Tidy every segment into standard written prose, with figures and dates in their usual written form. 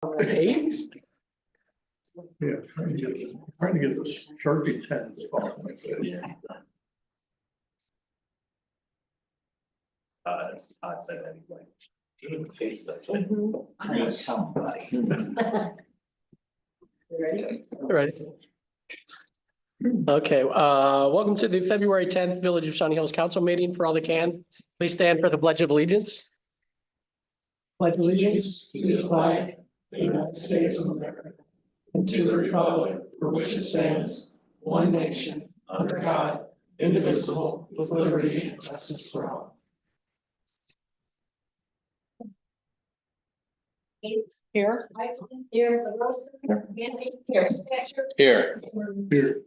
Eighties? Yeah, trying to get the Sharpie pen spot like this. It's odd side anyway. Ready? Okay, welcome to the February 10th Village of Shawnee Hills Council meeting. For all that can, please stand for the Pledge of Allegiance. Pledge allegiance to the flag of the United States of America and to the republic for which it stands, one nation, under God, indivisible, with liberty and justice for all. Here. Here, the Rose. Here. Here. Here,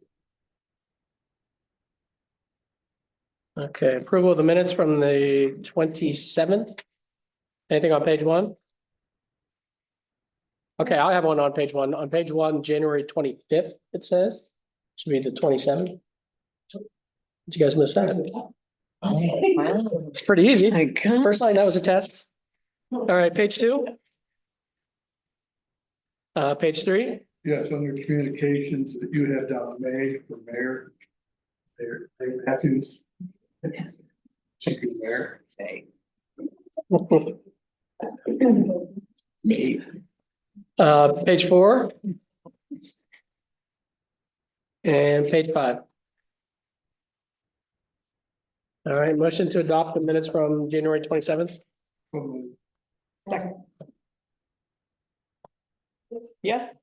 Okay, approval of the minutes from the 27th. Anything on page one? Okay, I have one on page one. On page one, January 25th, it says. Should be the 27th. Did you guys miss that? It's pretty easy. First line, that was a test. All right, page two. Page three. yes, under communications that you had down May for mayor. Mayor Matthews. Thank you, Mayor. Page four. And page five. All right, motion to adopt the minutes from January 27th. Yes. Yes.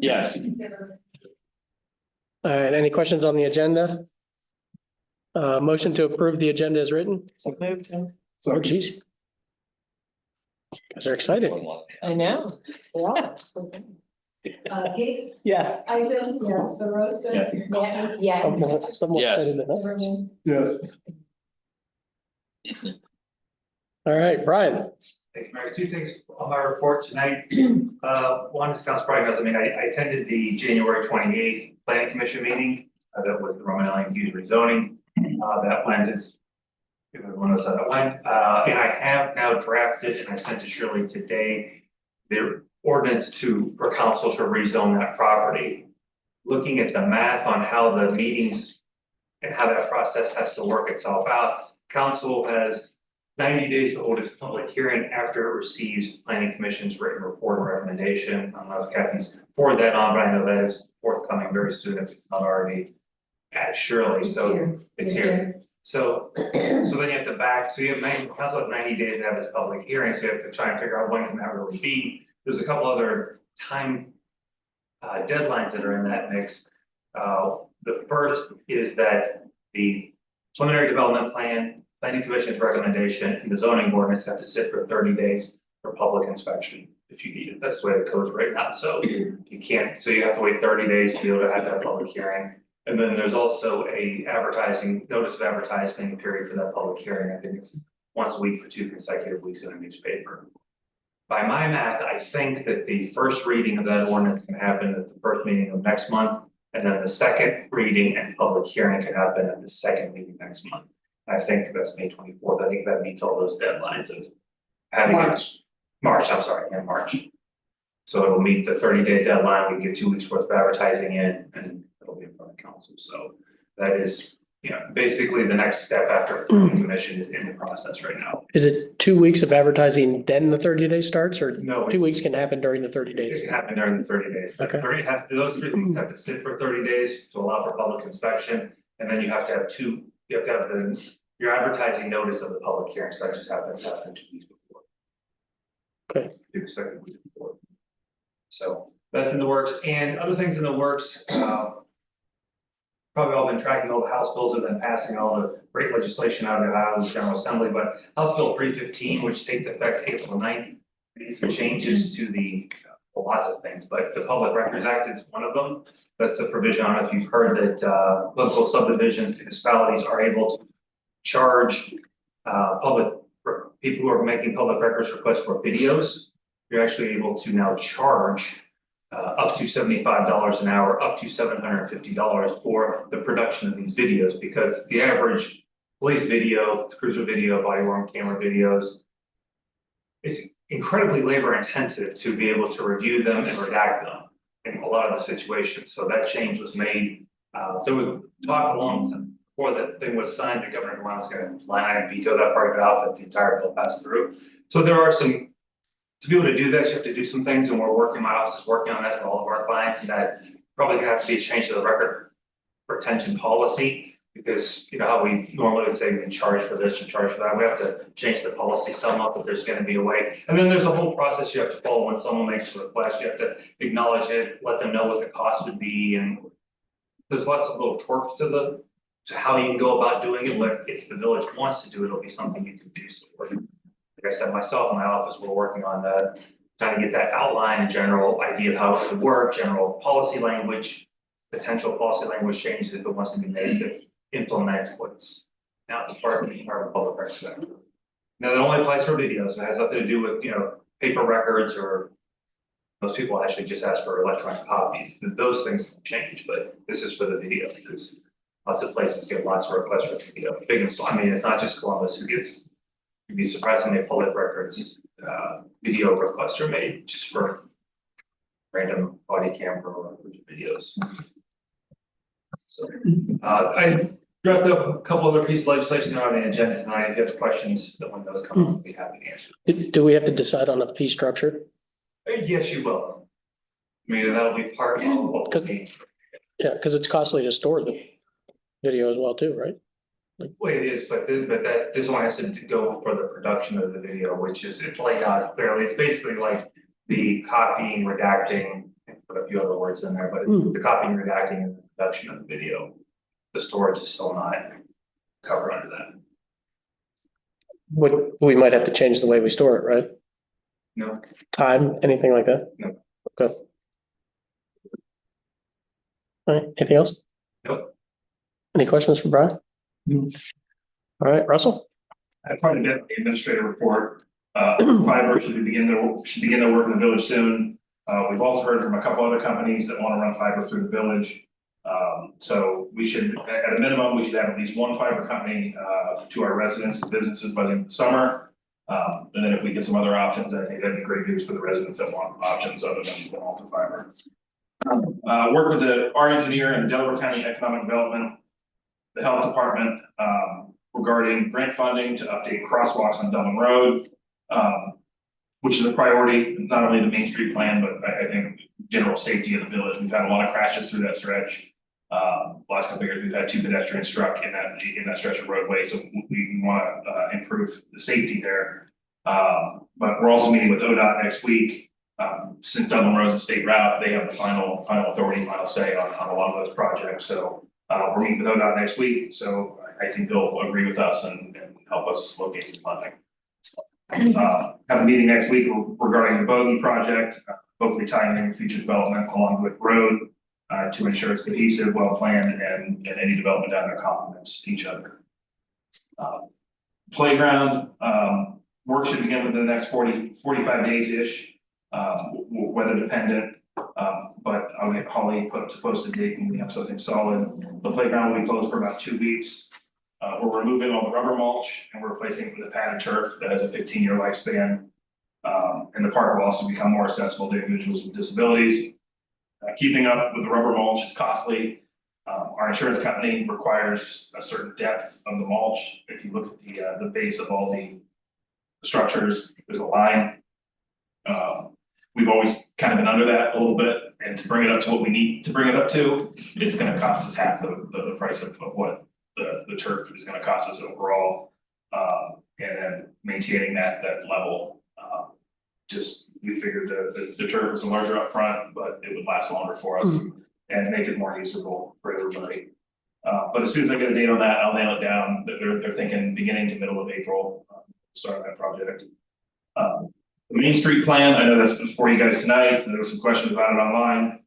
Yes. All right, any questions on the agenda? Motion to approve the agenda is written. Oh, So, geez. Guys are excited. I know. Gates, Yes. Isaac, yes, the Rose. Yes. Matt, Yeah. Someone Yes. said it. Zimmerman. yes, All right, Brian. Thank you, Mary. Two things on my report tonight. One, as Council probably knows, I attended the January 28th Planning Commission meeting that was the Roman Allen Hughes rezoning. That went as everyone knows how that went. And I have now drafted, and I sent to Shirley today, the ordinance for council to rezone that property. Looking at the math on how the meetings and how that process has to work itself out, council has 90 days to hold its public hearing after it receives planning commission's written report and recommendation. I don't know if Kathy's forwarded that on, but I know that is forthcoming very soon if it's not already at Shirley, so it's here. So then you have to so you have council has 90 days to have its public hearing, so you have to try and figure out when can that really be. There's a couple other time deadlines that are in that mix. The first is that the preliminary development plan, planning commission's recommendation, and the zoning ordinance have to sit for 30 days for public inspection if you need it. That's the way the code's written out. So you can't, so you have to wait 30 days to be able to have that public hearing. And then there's also a notice of advertising period for that public hearing. I think it's once a week for 2 consecutive weeks in a newspaper. By my math, I think that the first reading of that ordinance can happen at the first meeting of next month. And then the second reading and public hearing can happen at the second meeting next month. I think that's May 24th. I think that meets all those deadlines of having March, I'm sorry, in March. So it'll meet the 30-day deadline. We get 2 weeks worth of advertising in and it'll be in front of council. So that is, basically the next step after planning commission is in the process right now. Is it 2 weeks of advertising, then the 30-day starts, or No, 2 weeks can happen during the 30 days? It can happen during the 30 days. Okay. Those 3 things have to sit for 30 days to allow for public inspection. And then you have to have your advertising notice of the public hearing. So that just happens to happen 2 weeks before. Okay. 2 second weeks before. So that's in the works, and other things in the works. Probably all been tracking all the House bills that have been passing, all the great legislation out of the Ohio General Assembly, but House Bill 315, which takes effect April 9th, made some changes to lots of things, but the Public Records Act is one of them. That's the provision. I don't know if you've heard that local subdivisions, municipalities are able to charge people who are making public records requests for videos. You're actually able to now charge up to $75 an hour, up to $750 for the production of these videos, because the average police video, cruiser video, body worn camera videos it's incredibly labor intensive to be able to review them and redact them in a lot of the situations, so that change was made. There was talk along before that thing was signed, the Governor was gonna line item veto that part of it out, but the entire bill passed through. So there are some, to be able to do that, you have to do some things, and my office is working on that for all of our clients, and that probably gonna have to be a change to the record retention policy. Because you know how we normally would say we can charge for this and charge for that, we have to change the policy somewhat, but there's gonna be a way. And then there's a whole process you have to follow when someone makes a request, you have to acknowledge it, let them know what the cost would be, and there's lots of little twerks to how you can go about doing it, but if the village wants to do it, it'll be something you can do. So like I said, myself and my office, we're working on that, trying to get that outline and general idea of how it would work, general policy language, potential policy language changes if it wants to be made to implement what's now part of public record. Now, that only applies for videos, it has nothing to do with, you know, paper records, or most people actually just ask for electronic copies, those things can change, but this is for the video, because lots of places get lots of requests for video, big and small. I mean, it's not just Columbus who gets, you'd be surprised how many public records video requests are made just for random body camera videos. So I dropped up a couple other pieces of legislation on the agenda tonight. If you have questions, when those come up, I'll be happy to answer. Do we have to decide on a fee structure? Yes, you will. I mean, that'll be part of what we'll be. Yeah, because it's costly to store the video as well too, right? Well, it is, but this one has to go for the production of the video, which is, it's laid out clearly. It's basically like the copying, redacting, put a few other words in there, but the copying, redacting, and the production of the video. The storage is still not covered under that. We might have to change the way we store it, right? No. Time, anything like that? No. Okay. All right, anything else? Nope. Any questions for Brian? No. All right, Russell? I have quite a bit of the administrative report. Fiber should begin their work in the village soon. We've also heard from a couple other companies that want to run fiber through the village. So we should, at a minimum, we should have at least one fiber company to our residents and businesses by the end of the summer. And then if we get some other options, I think that'd be great news for the residents that want options other than Alta Fiber. Work with our engineer and Delaware County Economic Development, the Health Department, regarding grant funding to update crosswalks on Dublin Road, which is a priority, not only the Main Street plan, but I think general safety of the village. We've had a lot of crashes through that stretch. Last couple of years, we've had 2 pedestrians struck in that stretch of roadway, so we want to improve the safety there. But we're also meeting with ODOT next week. Since Dublin Road is a state route, they have the final authority, final say on a lot of those projects. So we're meeting with ODOT next week, so I think they'll agree with us and help us locate some funding. Have a meeting next week regarding the Bogey project, hopefully tying in future development along with road to ensure it's cohesive, well planned, and any development down there complements each other. Playground work should begin within the next 45 days ish, weather dependent. But I'll get Holly to post a date when we have something solid. The playground will be closed for about 2 weeks. We're removing all the rubber mulch and we're replacing it with a padded turf that has a 15-year lifespan. And the park will also become more accessible to individuals with disabilities. Keeping up with the rubber mulch is costly. Our insurance company requires a certain depth of the mulch. If you look at the base of all the structures, there's a line. We've always kind of been under that a little bit, and to bring it up to what we need to bring it up to, it's going to cost us half the price of what the turf is going to cost us overall. And then maintaining that level. Just we figured the turf was larger up front, but it would last longer for us and make it more usable for everybody. But as soon as I get a date on that, I'll nail it down. They're thinking beginning to middle of April, start that project. The Main Street plan, I know that's before you guys tonight. There were some questions about it online.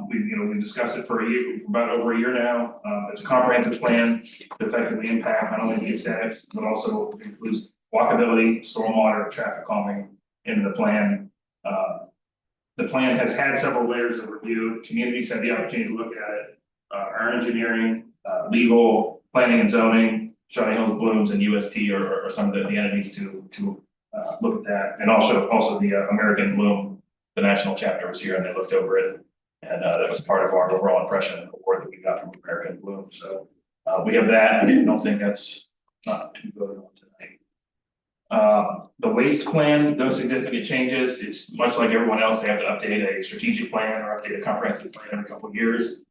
We've discussed it for about over a year now. It's a comprehensive plan to effectively impact not only the aesthetics, but also includes walkability, stormwater, traffic calming into the plan. The plan has had several layers of review. Communities had the opportunity to look at it. Our engineering, legal, planning and zoning, Shawnee Hills Blooms and UST are some of the entities to look at that. And also the American Bloom, the national chapter was here and they looked over it. And that was part of our overall impression of the award that we got from American Bloom. So we have that. I don't think that's not too voted on tonight. The waste plan, no significant changes. It's much like everyone else, they have to update a strategic plan or update a comprehensive plan every couple of years.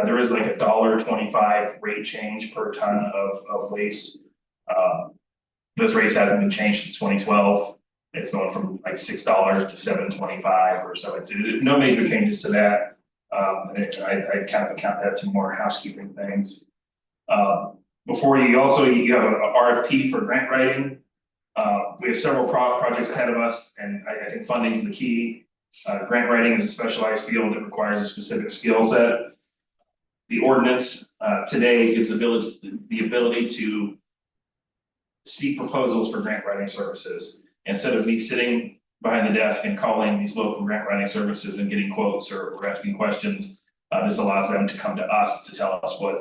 There is like a $1.25 rate change per ton of waste. Those rates haven't been changed since 2012. It's going from like $6 to $7.25 or so. It's no major changes to that. I kind of account that to more housekeeping things. Before you have an RFP for grant writing. We have several projects ahead of us, and I think funding is the key. Grant writing is a specialized field that requires a specific skill set. The ordinance today gives the village the ability to seek proposals for grant writing services. Instead of me sitting behind the desk and calling these local grant writing services and getting quotes or asking questions, this allows them to come to us to tell us what,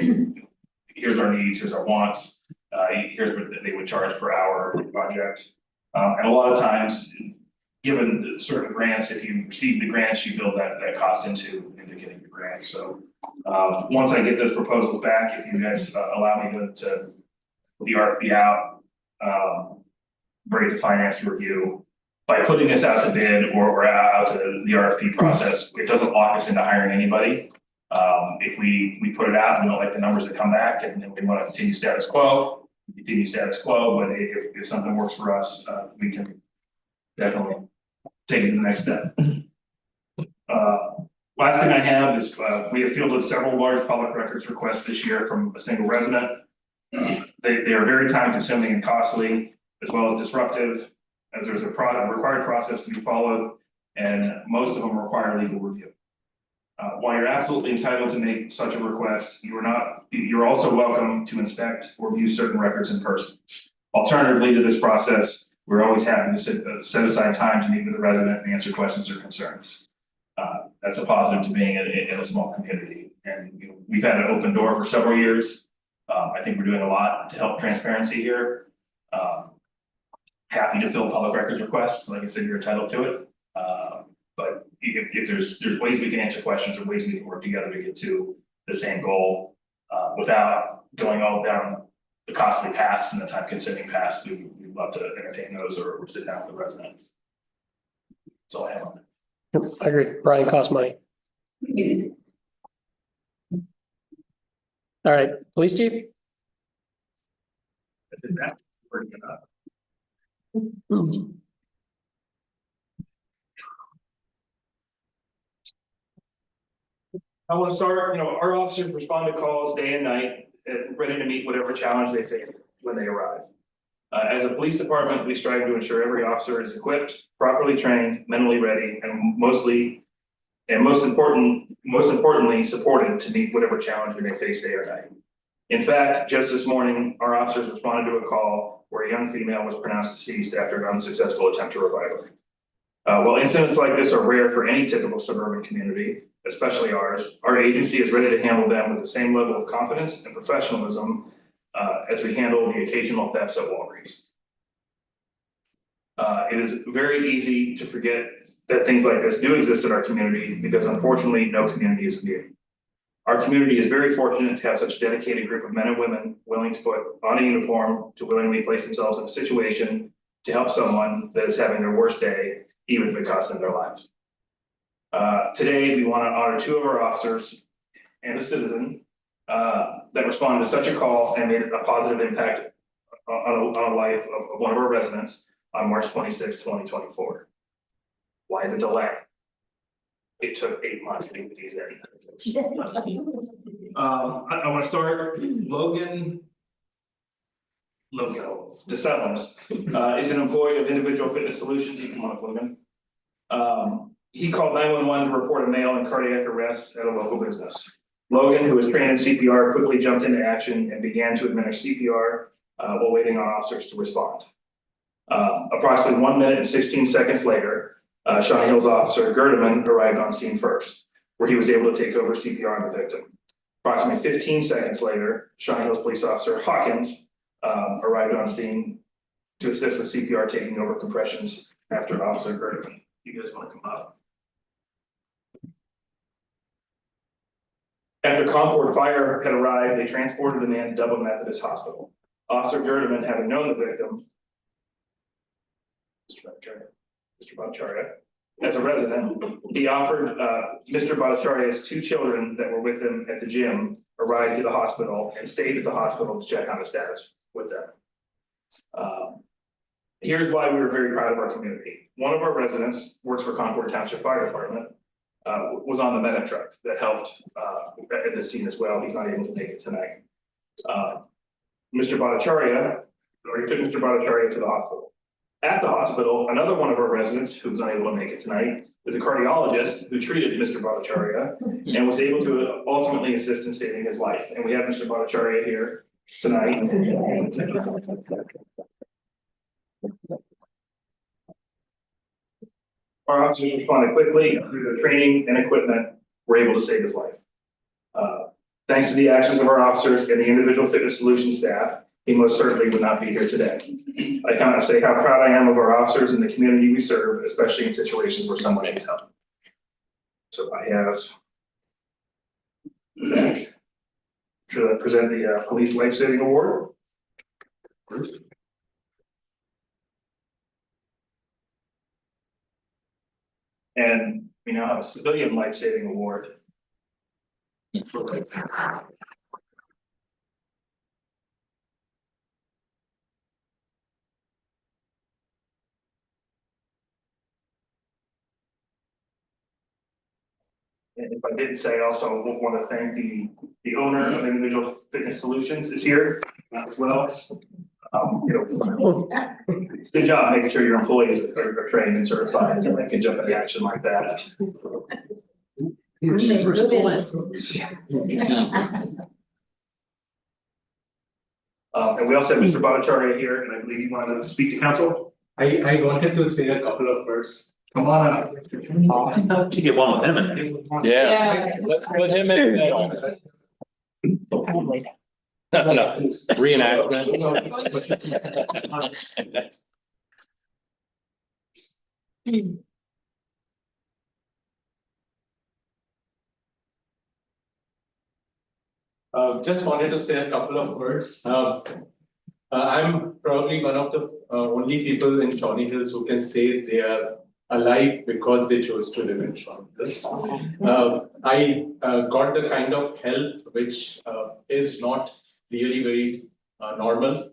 here's our needs, here's our wants, here's what they would charge per hour project. And a lot of times, given certain grants, if you receive the grants, you build that cost into getting the grant. So once I get those proposals back, if you guys allow me to put the RFP out, bring it to finance review. By putting this out to bid or out to the RFP process, it doesn't lock us into hiring anybody. If we put it out and we don't like the numbers that come back and we want to continue status quo, but if something works for us, we can definitely take it to the next step. Last thing I have is we have fielded several large public records requests this year from a single resident. They are very time consuming and costly, as well as disruptive, as there's a required process to be followed, and most of them require legal review. While you're absolutely entitled to make such a request, you're also welcome to inspect or view certain records in person. Alternatively to this process, we're always happy to set aside time to meet with the resident and answer questions or concerns. That's a positive to being in a small community. And we've had an open door for several years. I think we're doing a lot to help transparency here. Happy to fill public records requests. Like I said, you're entitled to it. But if there's ways we can answer questions or ways we can work together to get to the same goal without going all down the costly paths and the time consuming paths, we'd love to entertain those or sit down with the resident. That's all I have on that. Yep, I agree. Brian costs money. All right, police chief? That's it, Matt. Bring it up. I want to start, our officers respond to calls day and night, ready to meet whatever challenge they face when they arrive. As a police department, we strive to ensure every officer is equipped, properly trained, mentally ready, and most importantly, supported to meet whatever challenge we may face day or night. In fact, just this morning, our officers responded to a call where a young female was pronounced deceased after an unsuccessful attempt to revive her. While incidents like this are rare for any typical suburban community, especially ours, our agency is ready to handle them with the same level of confidence and professionalism as we handle the occasional thefts at Walgreens. It is very easy to forget that things like this do exist in our community because unfortunately, no community is immune. Our community is very fortunate to have such a dedicated group of men and women willing to put on a uniform to willingly place themselves in a situation to help someone that is having their worst day, even if it costs them their lives. Today, we want to honor two of our officers and a citizen that responded to such a call and made a positive impact on a life of one of our residents on March 26, 2024. Why the delay? It took 8 months to get these in. I want to start Logan DeSellums is an employee of Individual Fitness Solutions. You can come up, Logan. He called 911 to report a male in cardiac arrest at a local business. Logan, who was trained in CPR, quickly jumped into action and began to administer CPR while waiting on officers to respond. Approximately 1 minute and 16 seconds later, Shawnee Hills officer Gerdeman arrived on scene first, where he was able to take over CPR on the victim. Approximately 15 seconds later, Shawnee Hills police officer Hawkins arrived on scene to assist with CPR taking over compressions after Officer Gertman. You guys want to come up? After Concord Fire had arrived, they transported the man to Dublin Methodist Hospital. Officer Gertman, having known the victim, Mr. Bhattacharya, as a resident, he offered Mr. Bhattacharya's two children that were with him at the gym a ride to the hospital and stayed at the hospital to check on the status with them. Here's why we were very proud of our community. One of our residents works for Concord Township Fire Department, was on the medic truck that helped at the scene as well. He's not able to make it tonight. Mr. Bhattacharya, or he took Mr. Bhattacharya to the hospital. At the hospital, another one of our residents who was unable to make it tonight is a cardiologist who treated Mr. Bhattacharya and was able to ultimately assist in saving his life. And we have Mr. Bhattacharya here tonight. Our officers responded quickly through their training and equipment, were able to save his life. Thanks to the actions of our officers and the individual fitness solution staff, he most certainly would not be here today. I cannot say how proud I am of our officers and the community we serve, especially in situations where someone needs help. So I have Zach. Should I present the Police Life Saving Award? Bruce. And we now have a Civilian Life Saving Award. And if I didn't say, also want to thank the owner of Individual Fitness Solutions is here as well. It's a good job making sure your employees are trained and certified and can jump into action like that. And we also have Mr. Bhattacharya here, and I believe you wanted to speak to council. I wanted to say a couple of words. Come on up. You get one with him in there. Yeah. Put him in there. No, reenactment. Just wanted to say a couple of words. I'm probably one of the only people in Shawnee Hills who can say they are alive because they chose to live in Shawnee Hills. I got the kind of help which is not really very normal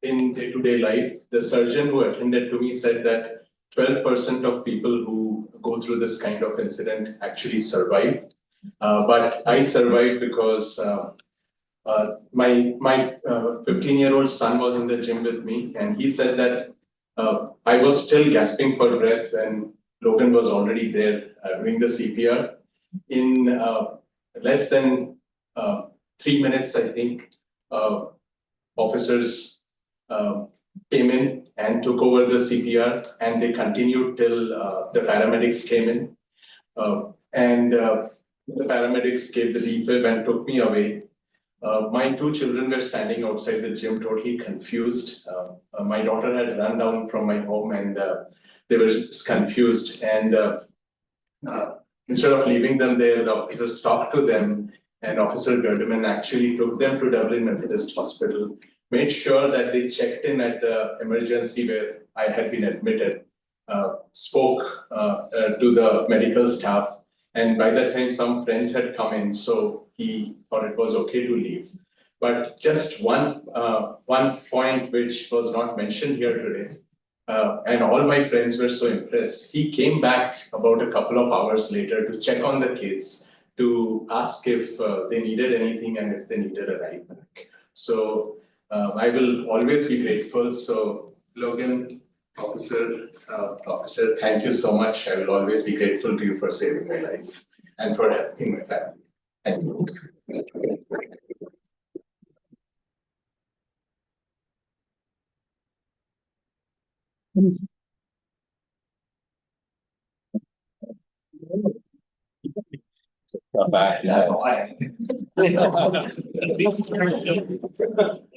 in day-to-day life. The surgeon who attended to me said that 12% of people who go through this kind of incident actually survive. But I survived because my 15-year-old son was in the gym with me, and he said that I was still gasping for breath when Logan was already there doing the CPR. In less than 3 minutes, I think, officers came in and took over the CPR, and they continued till the paramedics came in. The paramedics gave the defib and took me away. My two children were standing outside the gym, totally confused. My daughter had run down from my home, and they were just confused. And instead of leaving them there, the officers talked to them, and Officer Gerdeman actually took them to Dublin Methodist Hospital, made sure that they checked in at the emergency where I had been admitted, spoke to the medical staff. And by that time, some friends had come in, so he thought it was okay to leave. But just one point which was not mentioned here today, and all my friends were so impressed. He came back about a couple of hours later to check on the kids, to ask if they needed anything and if they needed a ride back. So I will always be grateful. So Logan, Officer, thank you so much. I will always be grateful to you for saving my life and for helping my family. Thank you. Not bad, That's yeah. all I.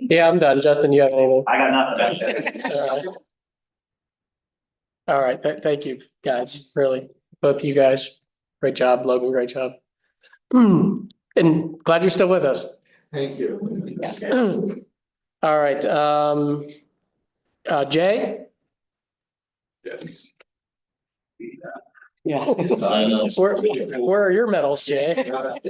Yeah, I'm done. Justin, you have anything? I got nothing. All right. All right, thank you, guys, really, both of you guys. Great job, Logan, great job. And glad you're still with us. Thank you. All right, Jay? Yes. Yeah. I know. Where are your medals, Jay? That's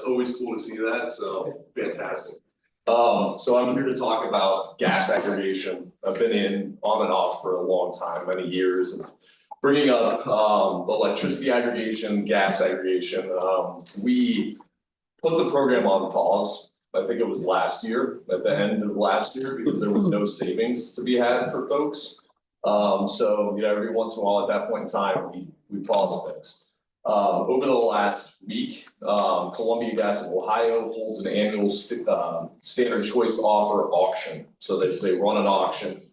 always cool to see that, so fantastic. So I'm here to talk about gas aggregation. I've been on and off for a long time, many years. And bringing up, electricity aggregation, gas aggregation, we put the program on pause. I think it was last year, at the end of last year, because there was no savings to be had for folks. So, every once in a while at that point in time, we pause things. Over the last week, Columbia Gas of Ohio holds an annual standard choice offer auction. So they run an auction.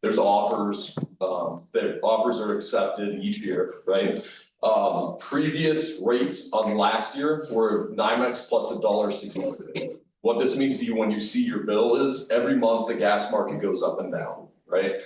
There's offers, the offers are accepted each year, right? Previous rates on last year were NYMEX plus $1.60. What this means to you when you see your bill is every month the gas market goes up and down, right?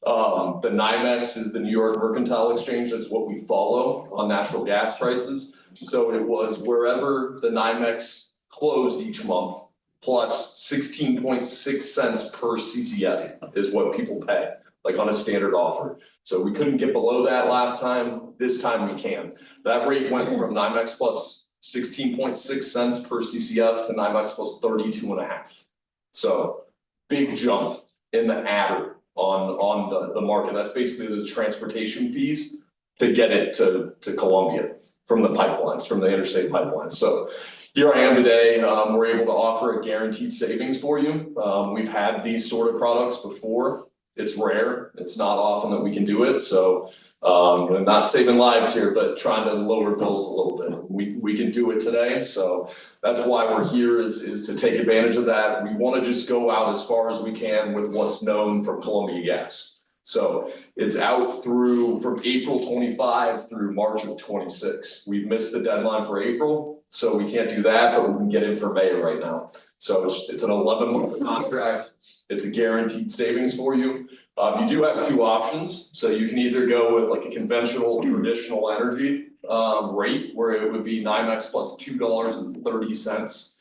The NYMEX is the New York Mercantile Exchange. That's what we follow on natural gas prices. So it was wherever the NYMEX closed each month plus 16.6 cents per CCF is what people pay, like on a standard offer. So we couldn't get below that last time. This time we can. That rate went from NYMEX plus 16.6 cents per CCF to NYMEX plus 32.5. So big jump in the adder on the market. That's basically the transportation fees to get it to Columbia from the pipelines, from the interstate pipelines. So here I am today. We're able to offer a guaranteed savings for you. We've had these sort of products before. It's rare. It's not often that we can do it. So I'm not saving lives here, but trying to lower bills a little bit. We can do it today. So that's why we're here is to take advantage of that. We want to just go out as far as we can with what's known from Columbia Gas. So it's out from April 25 through March of 26. We've missed the deadline for April, so we can't do that, but we can get in for May right now. So it's an 11-month contract. It's a guaranteed savings for you. You do have two options. So you can either go with like a conventional traditional energy rate where it would be NYMEX plus $2.30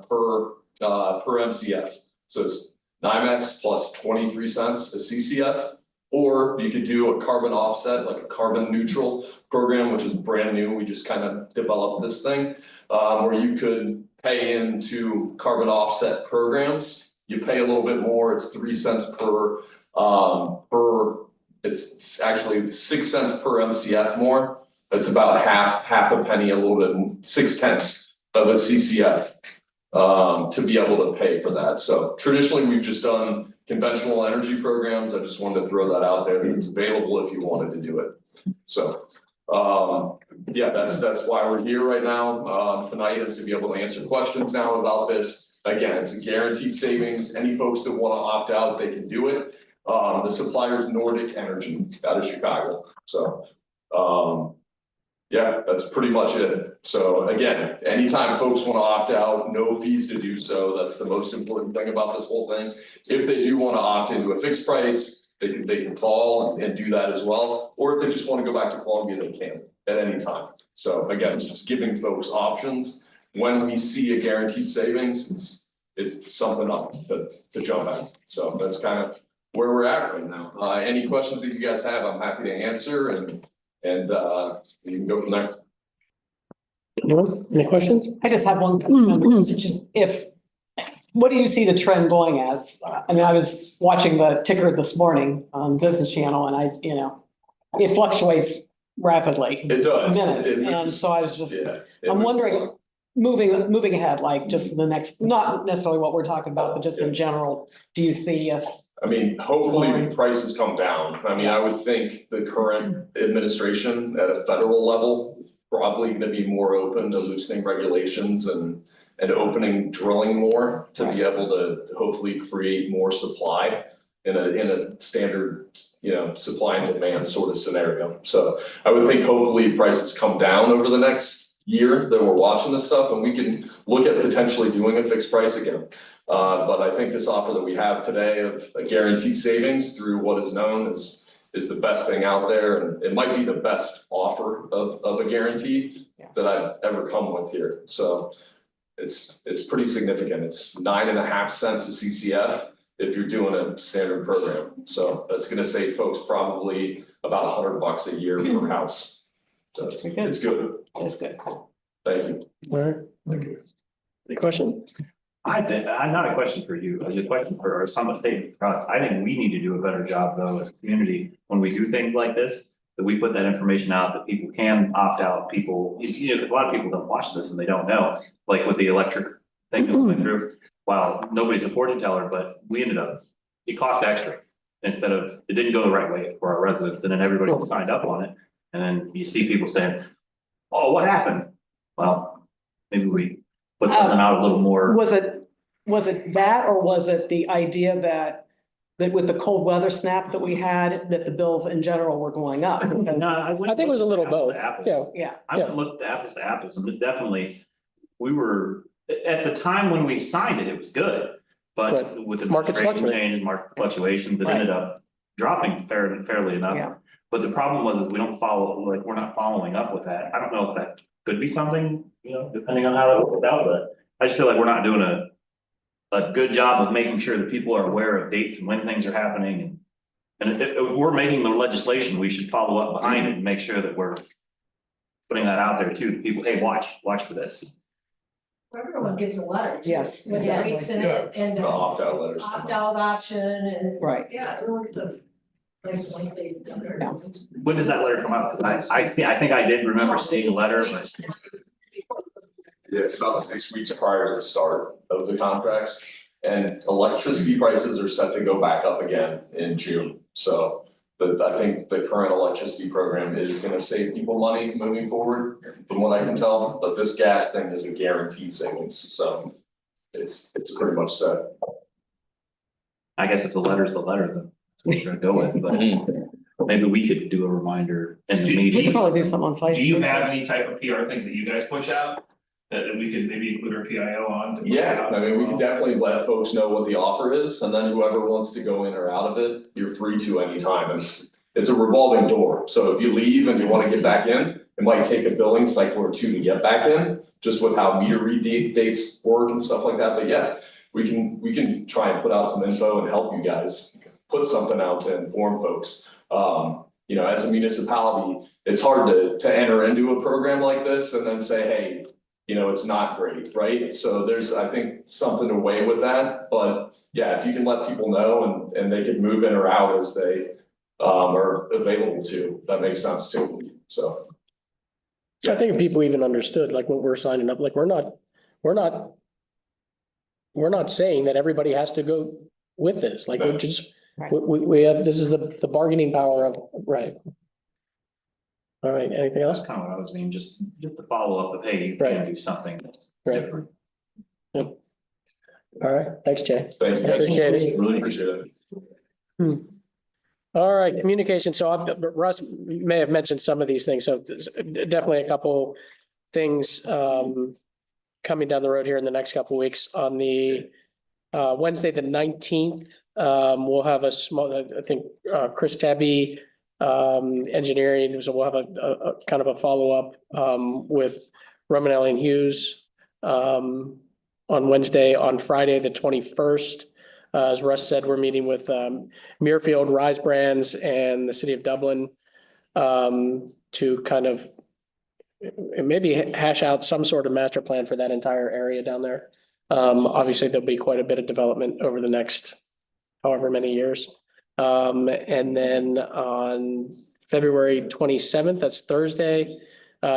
per MCF. So it's NYMEX plus 23 cents a CCF, or you could do a carbon offset, like a carbon neutral program, which is brand new. We just kind of developed this thing where you could pay into carbon offset programs. You pay a little bit more. It's 3 cents it's actually 6 cents per MCF more. It's about half a penny, a little bit, 0.6 of a CCF to be able to pay for that. So traditionally, we've just done conventional energy programs. I just wanted to throw that out there that it's available if you wanted to do it. So yeah, that's why we're here right now tonight, is to be able to answer questions now about this. Again, it's a guaranteed savings. Any folks that want to opt out, they can do it. The supplier is Nordic Energy out of Chicago. So yeah, that's pretty much it. So again, anytime folks want to opt out, no fees to do so. That's the most important thing about this whole thing. If they do want to opt into a fixed price, they can call and do that as well. Or if they just want to go back to Columbia, they can at any time. So again, it's just giving folks options. When we see a guaranteed savings, it's something up to jump at. So that's kind of where we're at right now. Any questions that you guys have, I'm happy to answer, and you can go from there. Any questions? I just have one question, which is what do you see the trend going as? I mean, I was watching the ticker this morning on Business Channel, and it fluctuates rapidly. It does. Minutes, It and moves. so I was just, Yeah. I'm wondering, moving ahead, like just the next, not necessarily what we're talking about, but just in general, do you see us? I mean, hopefully prices come down. I mean, I would think the current administration at a federal level probably going to be more open to loosening regulations and opening drilling more to be able to hopefully create more supply in a standard, supply and demand sort of scenario. So I would think hopefully prices come down over the next year that we're watching this stuff, and we can look at potentially doing a fixed price again. But I think this offer that we have today of a guaranteed savings through what is known is the best thing out there, and it might be the best offer of a guarantee that I've ever come with here. So it's pretty significant. It's 9.5 cents a CCF if you're doing a standard program. So that's gonna save folks probably about $100 a year per house. So it's good. That's good. Thank you. All right. Thank you. Any question? I think, not a question for you, it's a question for, or some statement for us. I think we need to do a better job though, as a community, when we do things like this, that we put that information out, that people can opt out, people, because a lot of people don't watch this and they don't know, like with the electric thing that went through. Wow, nobody's a fortune teller, but we ended up, it cost extra instead of, it didn't go the right way for our residents, and then everybody signed up on it. And then you see people saying, oh, what happened? Well, maybe we put something out a little more. Was it that, or was it the idea that with the cold weather snap that we had, that the bills in general were going up? No, I think it was a little both. Yeah. Yeah, I would look at apples to apples, and definitely, we were, at the time when we signed it, it was good. But with the Markets administration fluctuate. changes, market fluctuations, it Right. ended up dropping fairly enough. Yeah. But the problem was that we don't follow, like, we're not following up with that. I don't know if that could be something, depending on how that works out, but I just feel like we're not doing a good job of making sure that people are aware of dates and when things are happening. And if we're making the legislation, we should follow up behind it and make sure that we're putting that out there too, to people, hey, watch for this. Everyone gets a letter. Yes, With the rates in it and. The opt-out letters. Opt-out option and. right. Yeah, it's really the. Place like they. When does that letter come out? 'Cause I think I did remember seeing a letter, but Yeah, it's about 6 weeks prior to the start of the contracts. And electricity prices are set to go back up again in June. So I think the current electricity program is gonna save people money moving forward, from what I can tell. But this gas thing is a guaranteed savings, so it's pretty much set. I guess if the letter's the letter, then that's what we're gonna go with, but maybe we could do a reminder in the We meeting. could probably do something on Facebook. Do you have any type of PR things that you guys push out that we could maybe include our PIO on? to push Yeah, out I mean, as we well? can definitely let folks know what the offer is, and then whoever wants to go in or out of it, you're free to anytime. It's a revolving door, so if you leave and you wanna get back in, it might take a billing cycle or two to get back in, just with how meter read dates work and stuff like that, but yeah. We can try and put out some info and help you guys put something out to inform folks. As a municipality, it's hard to enter into a program like this and then say, hey, it's not great, right? So there's, I think, something to weigh with that, but yeah, if you can let people know and they can move in or out as they are available to, that makes sense too, so. I think if people even understood like what we're signing up, like we're not saying that everybody has to go with this, like we're just, we have, this is the bargaining power of, right. All right, anything else? That's kind of what I was meaning, just to follow up with, hey, you Right. can do something Right. different. All right, thanks, Jay. Thank you guys. Appreciate it. Really appreciate it. All right, communication. So Russ may have mentioned some of these things. So there's definitely a couple things coming down the road here in the next couple of weeks. On the Wednesday, the 19th, we'll have a small, I think, Chris Tabby, engineering. So we'll have a kind of a follow-up with Romanelli and Hughes on Wednesday. On Friday, the 21st. As Russ said, we're meeting with Muirfield, Rise Brands, and the city of Dublin to kind of maybe hash out some sort of master plan for that entire area down there. Obviously, there'll be quite a bit of development over the next however many years. And then on February 27th, that's Thursday,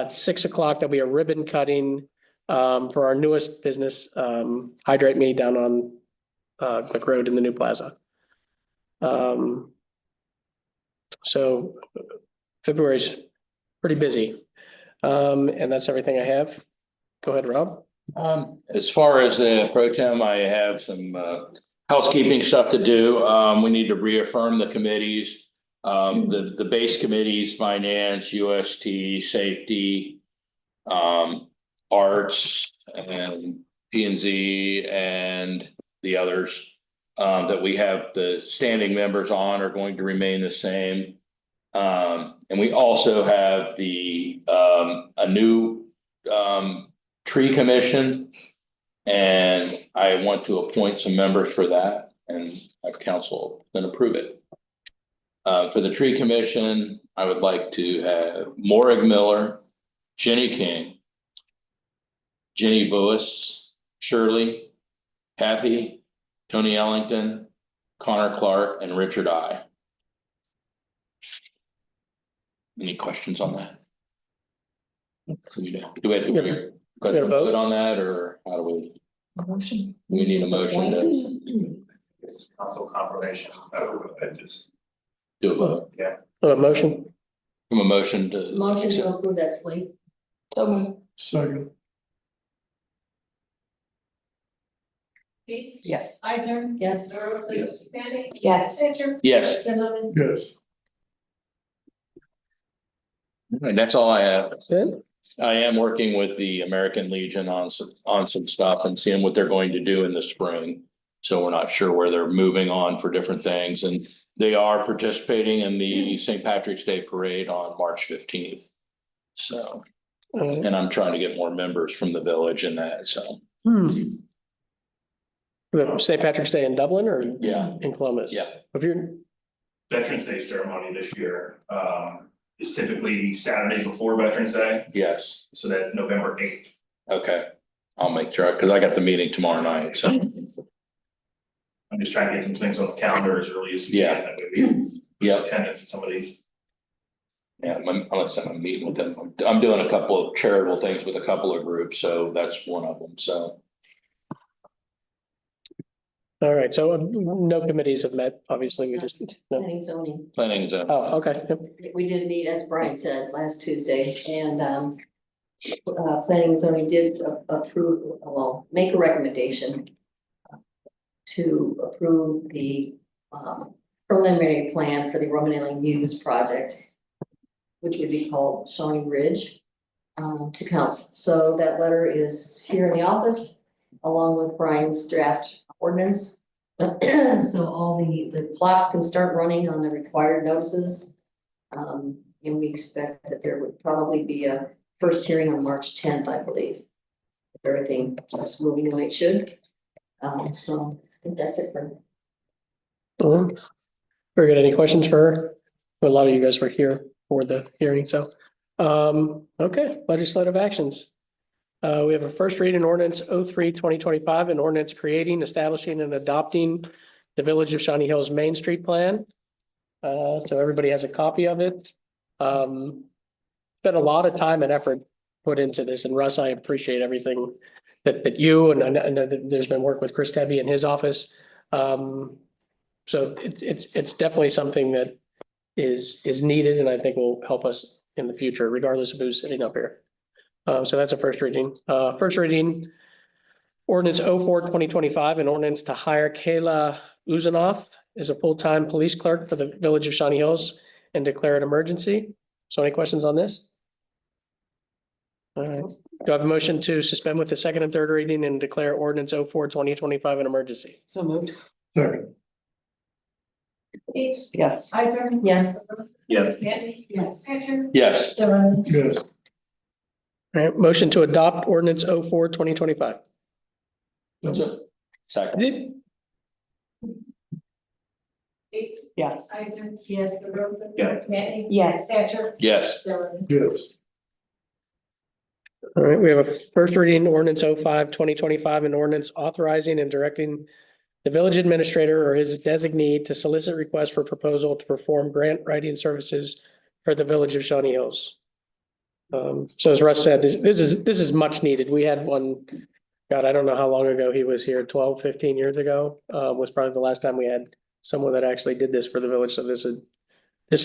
6 o'clock, there'll be a ribbon cutting for our newest business, Hydrate Me, down on Quick Road in the new plaza. So February's pretty busy. And that's everything I have. Go ahead, Rob. As far as the pro tem, I have some housekeeping stuff to do. We need to reaffirm the committees. The base committees, finance, UST, safety, arts and P and Z and the others. That we have the standing members on are going to remain the same. And we also have a new, tree commission. And I want to appoint some members for that and have council then approve it. For the tree commission, I would like to have Morrig Miller, Jenny King, Jenny Boas, Shirley, Kathy, Tony Ellington, Connor Clark, and Richard I. Any questions on that? Do we have to vote on that, or how do we? Motion. We need a motion to It's council confirmation, I just, do a vote. A motion? From a motion to. Motion to approve that slate. Second, Gates. Yes. Isaac. Yes. Yes. Manning. Yes. Hitcher. Yes, Zimmerman. yes. and that's all I have. Good. I am working with the American Legion on some stuff and seeing what they're going to do in the spring. So we're not sure where they're moving on for different things, and they are participating in the St. Patrick's Day Parade on March 15th. So, and I'm trying to get more members from the village in that, so, The St. Patrick's Day in Dublin or yeah, in Columbus? yeah. If you're, Veterans Day ceremony this year, is typically Saturday before Veterans Day, Yes, so that November 8th. okay. I'll make sure, because I got the meeting tomorrow night, so, I'm just trying to get some things on the calendar as early as. Yeah. That way we Yeah. boost attendance at some of these. yeah, I'm meeting with them. I'm doing a couple of charitable things with a couple of groups, so that's one of them, so. all right, so no committees have met, obviously, we just, no. Planning zoning. Planning is Oh, okay. We did meet, as Brian said, last Tuesday, and planning and zoning did approve, well, make a recommendation to approve the preliminary plan for the Roman Allen Hughes project, which would be called Shawnee Ridge, to council. So that letter is here in the office, along with Brian's draft ordinance. So all the clocks can start running on the required notices. And we expect that there would probably be a first hearing on March 10th, I believe. If everything keeps moving the way it should. So I think that's it for me. Very good. Any questions for her? A lot of you guys were here for the hearing, so. Okay, legislative actions. We have a first reading ordinance 03-2025, an ordinance creating, establishing and adopting the Village of Shawnee Hills Main Street Plan. So everybody has a copy of it. Spent a lot of time and effort put into this, and Russ, I appreciate everything that you and I know that there's been work with Chris Tebby in his office. So it's definitely something that is needed and I think will help us in the future, regardless of who's sitting up here. So that's a first reading. First reading, ordinance 04-2025, an ordinance to hire Kayla Uzanoff as a full-time police clerk for the Village of Shawnee Hills and declare an emergency. So any questions on this? All right. Do I have a motion to suspend with the second and third reading and declare ordinance 04-2025 an emergency? So moved. Second, Gates. Yes. Isaac. Yes. Yes. Manning. Yes. Hitcher. Yes, Zimmerman. yes. All right, motion to adopt ordinance 04-2025. that's it. Second, Gates. Yes. Isaac. Yes. Yes. Manning. Yes. Hitcher. yes, Zimmerman. Yes, All right, we have a first reading ordinance 05-2025, an ordinance authorizing and directing the village administrator or his designee to solicit requests for proposal to perform grant writing services for the Village of Shawnee Hills. So as Russ said, this is much needed. We had one, God, I don't know how long ago he was here, 12, 15 years ago, was probably the last time we had someone that actually did this for the village. So this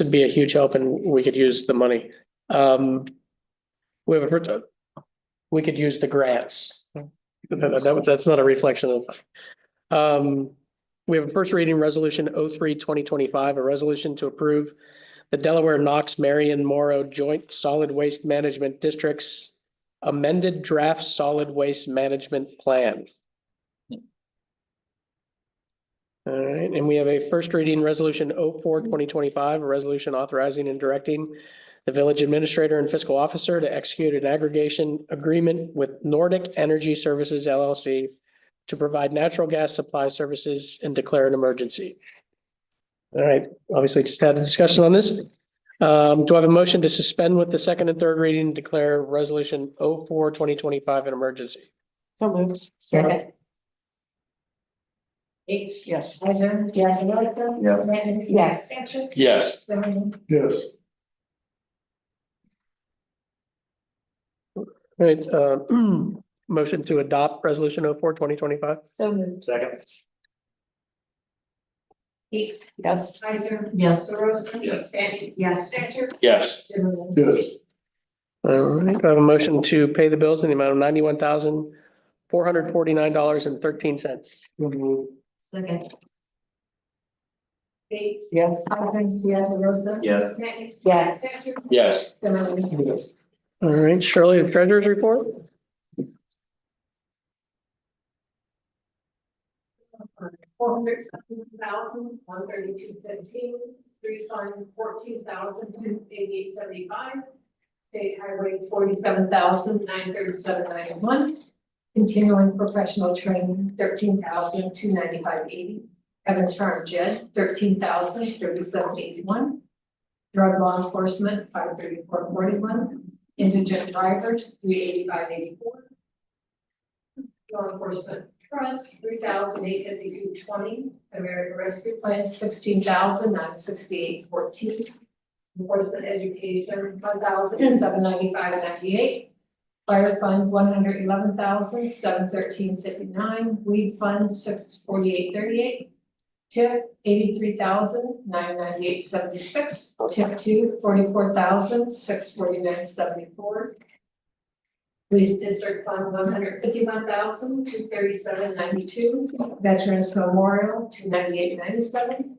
would be a huge help and we could use the money. We could use the grants. That's not a reflection of. we have a first reading resolution 03-2025, a resolution to approve the Delaware Knox Marion Morrow Joint Solid Waste Management District's amended draft solid waste management plan. All right, and we have a first reading resolution 04-2025, a resolution authorizing and directing the village administrator and fiscal officer to execute an aggregation agreement with Nordic Energy Services LLC to provide natural gas supply services and declare an emergency. All right, obviously just had a discussion on this. Do I have a motion to suspend with the second and third reading, and declare resolution 04-2025 an emergency? So moved. Second. Gates. Yes. Isaac. Yes. Melissa. Yes. Manning. Yes. Patrick. Yes. Zimmerman. Yes. All right, motion to adopt resolution 04-2025. So moved. Second. Gates. Yes. Isaac. Yes. DeRosa. Yes. Manning. Yes. Patrick. Yes. Zimmerman. Yes. All right, do I have a motion to pay the bills in the amount of $91,449.13. Second. Gates. Yes. Isaac. Yes. DeRosa. Yes. Manning. Yes. Patrick. Yes. Zimmerman. Yes. All right, Shirley, the treasurer's report? $417,132.15, street fund $14,288.75, state highway $47,937.91, continuing professional training $13,295.80, Evans Farm Jed $13,037.81, drug law enforcement $534.41, indigent drivers $385.84, law enforcement trust, $3,852.20, American Rescue Plan, $16,968.14, enforcement education, $1,795.98, fire fund, $111,713.59, weed fund, $648.38, TIF, $83,998.76, TIF 2, $44,649.74, Police District Fund, $151,237.92, Veterans Memorial, $298.97,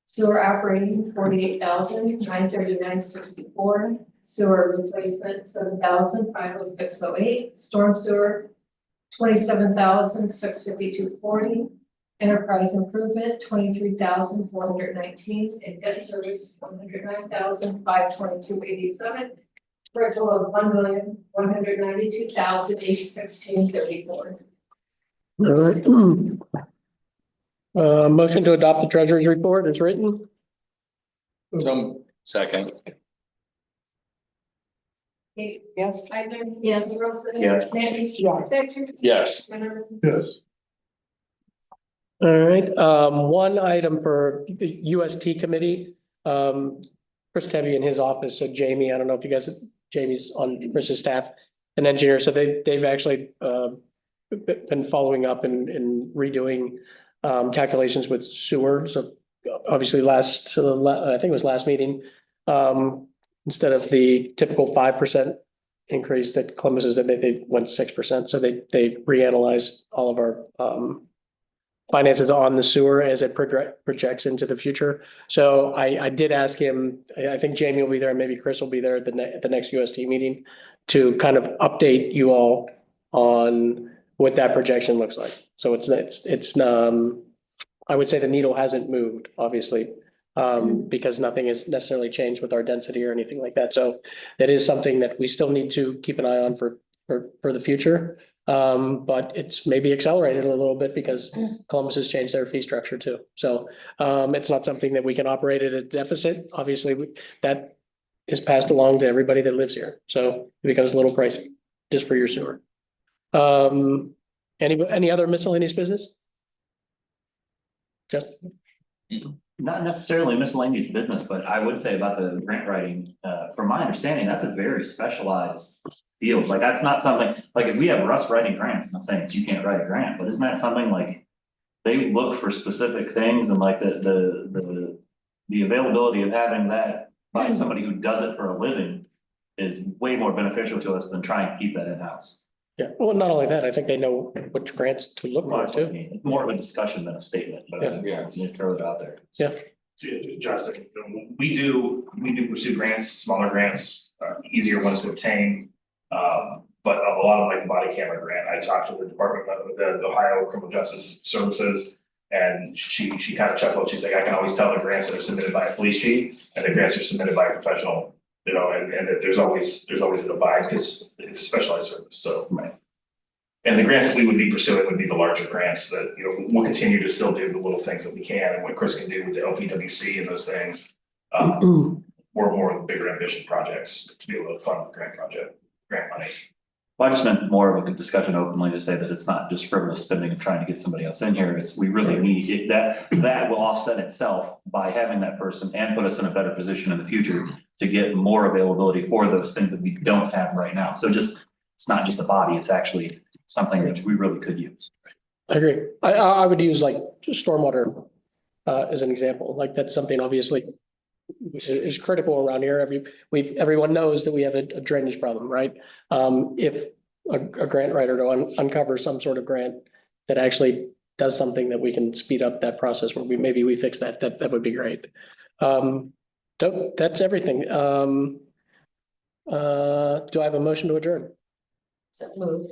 sewer operating, $48,939.64, sewer replacement, $7,506.08, storm sewer, $27,652.40, enterprise improvement, $23,419, and debt service, $109,522.87. For a total of $1,192,816.34. All right. Motion to adopt the treasurer's report is written. So, second. Yes. Either, yes, Rosa. Yes. Manning. Yes. Patrick. Yes. Zimmerman. Yes. All right, one item for the UST committee, Chris Tebby in his office, so Jamie, I don't know if you guys, Jamie's on Chris's staff, an engineer, so they've actually been following up and redoing calculations with sewer, so obviously I think it was last meeting, instead of the typical 5% increase that Columbus is, that they went 6%, so they reanalyzed all of our finances on the sewer as it projects into the future. So I did ask him, I think Jamie will be there, and maybe Chris will be there at the next UST meeting to kind of update you all on what that projection looks like. So it's I would say the needle hasn't moved, obviously, because nothing has necessarily changed with our density or anything like that. So that is something that we still need to keep an eye on for the future. But it's maybe accelerated a little bit because Columbus has changed their fee structure too. So it's not something that we can operate at a deficit. Obviously, that is passed along to everybody that lives here. So it becomes a little pricey just for your sewer. Any other miscellaneous business? Just Not necessarily miscellaneous business, but I would say about the grant writing, from my understanding, that's a very specialized field. Like, that's not something, like, if we have Russ writing grants, I'm not saying that you can't write a grant, but isn't that something like they look for specific things, and like the availability of having that by somebody who does it for a living is way more beneficial to us than trying to keep that in-house. Yeah, well, not only that, I think they know which grants to look Well, for that's what I too. mean. More of a discussion than a statement, but Yeah. you throw it out there. Justin, we do pursue grants, smaller grants, easier ones to obtain. But a lot of like the body camera grant, I talked to the Department of the Ohio Criminal Justice Services. And she kind of chuckled, she's like, I can always tell the grants that are submitted by a police chief and the grants are submitted by a professional, you know, and there's always a divide because it's a specialized service, so. Right. And the grants that we would be pursuing would be the larger grants that, you know, we'll continue to still do the little things that we can and what Chris can do with the LPWC and those things. Or more of the bigger ambition projects to be able to fund the grant money. Well, I just meant more of a discussion openly to say that it's not just frivolous spending of trying to get somebody else in here. It's, we really need it, that will offset itself by having that person and put us in a better position in the future to get more availability for those things that we don't have right now. So just, it's not just a body, it's actually something that we really could use. I agree. I would use like stormwater as an example, like that's something obviously is critical around here. Everyone knows that we have a drainage problem, right? If a grant writer to uncover some sort of grant that actually does something that we can speed up that process where maybe we fix that would be great. That's everything. Do I have a motion to adjourn? So moved.